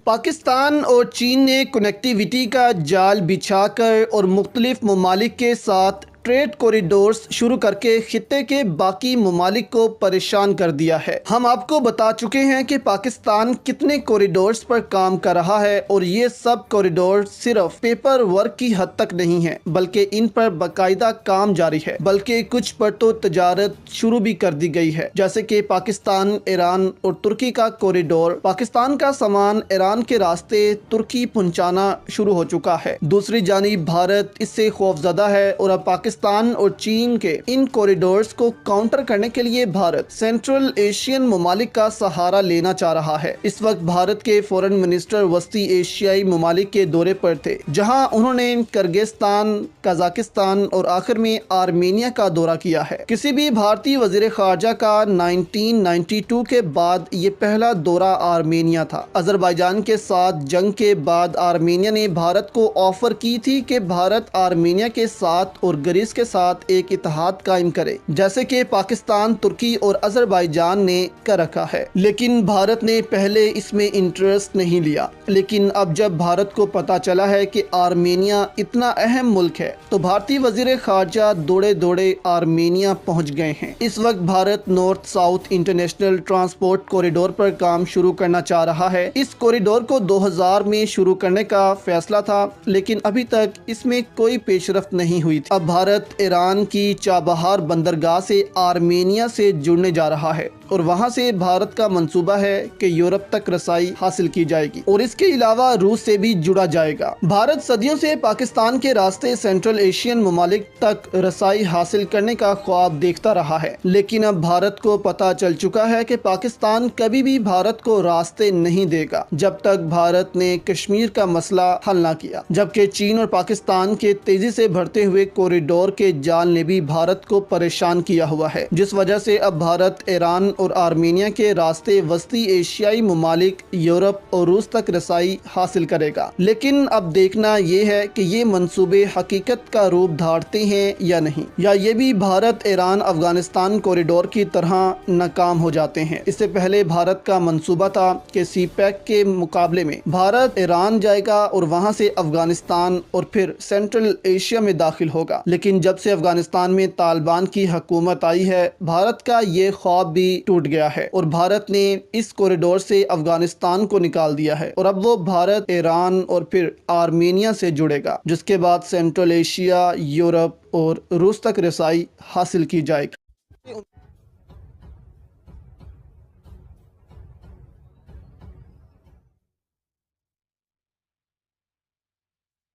پاکستان اور چین نے کنیکٹیویٹی کا جال بچھا کر اور مختلف ممالک کے ساتھ ٹریڈ کوریڈورز شروع کر کے خطے کے باقی ممالک کو پریشان کر دیا ہے۔ ہم آپ کو بتا چکے ہیں کہ پاکستان کتنے کوریڈورز پر کام کر رہا ہے اور یہ سب کوریڈور صرف پیپر ورک کی حد تک نہیں ہیں بلکہ ان پر باقاعدہ کام جاری ہے، بلکہ کچھ پر تو تجارت شروع بھی کر دی گئی ہے، جیسے کہ پاکستان، ایران اور ترکی کا کوریڈور۔ پاکستان کا سامان ایران کے راستے ترکی پہنچانا شروع ہو چکا ہے۔ دوسری جانب بھارت اس سے خوفزدہ ہے اور اب پاکستان اور چین کے ان کوریڈورز کو کاؤنٹر کرنے کے لیے بھارت سینٹرل ایشین ممالک کا سہارا لینا چاہ رہا ہے۔ اس وقت بھارت کے فورن منسٹر وسطی ایشیائی ممالک کے دورے پر تھے، جہاں انہوں نے کرگستان، قازقستان اور آخر میں آرمینیا کا دورہ کیا ہے۔ کسی بھی بھارتی وزیر خارجہ کا 1992 کے بعد یہ پہلا دورہ آرمینیا تھا۔ آذربائیجان کے ساتھ جنگ کے بعد آرمینیا نے بھارت کو آفر کی تھی کہ بھارت آرمینیا کے ساتھ اور گریس کے ساتھ ایک اتحاد قائم کرے، جیسے کہ پاکستان، ترکی اور آذربائیجان نے کر رکھا ہے، لیکن بھارت نے پہلے اس میں انٹرسٹ نہیں لیا۔ لیکن اب جب بھارت کو پتا چلا ہے کہ آرمینیا اتنا اہم ملک ہے تو بھارتی وزیر خارجہ دوڑے دوڑے آرمینیا پہنچ گئے ہیں۔ اس وقت Bharat north south international transport corridor پر کام شروع کرنا چاہ رہا ہے۔ اس کوریڈور کو 2000 میں شروع کرنے کا فیصلہ تھا، لیکن ابھی تک اس میں کوئی پیش رفت نہیں ہوئی تھی۔ اب بھارت ایران کی چابہار بندرگاہ سے آرمینیا سے جڑنے جا رہا ہے اور وہاں سے بھارت کا منصوبہ ہے کہ یورپ تک رسائی حاصل کی جائے گی اور اس کے علاوہ روس سے بھی جڑا جائے گا۔ بھارت صدیوں سے پاکستان کے راستے سینٹرل ایشین ممالک تک رسائی حاصل کرنے کا خواب دیکھتا رہا ہے، لیکن اب بھارت کو پتہ چل چکا ہے کہ پاکستان کبھی بھی بھارت کو راستے نہیں دے گا جب تک بھارت نے کشمیر کا مسئلہ حل نہ کیا، جبکہ چین اور پاکستان کے تیزی سے بڑھتے ہوئے کوریڈور کے جال نے بھی بھارت کو پریشان کیا ہوا ہے، جس وجہ سے اب بھارت ایران اور آرمینیا کے راستے وسطی ایشیائی ممالک، یورپ اور روس تک رسائی حاصل کرے گا۔ لیکن اب دیکھنا یہ ہے کہ یہ منصوبے حقیقت کا روپ دھارتے ہیں یا نہیں، یا یہ بھی بھارت ایران افغانستان کوریڈور کی طرح ناکام ہو جاتے ہیں۔ اس سے پہلے بھارت کا منصوبہ تھا کہ سی پیک کے مقابلے میں بھارت ایران جائے گا اور وہاں سے افغانستان اور پھر سینٹرل ایشیا میں داخل ہوگا، لیکن جب سے افغانستان میں طالبان کی حکومت آئی ہے، بھارت کا یہ خواب بھی ٹوٹ گیا ہے اور بھارت نے اس کوریڈور سے افغانستان کو نکال دیا ہے اور اب وہ بھارت ایران اور پھر آرمینیا سے جڑے گا، جس کے بعد سینٹرل ایشیا، یورپ اور روس تک رسائی حاصل کی جائے گی۔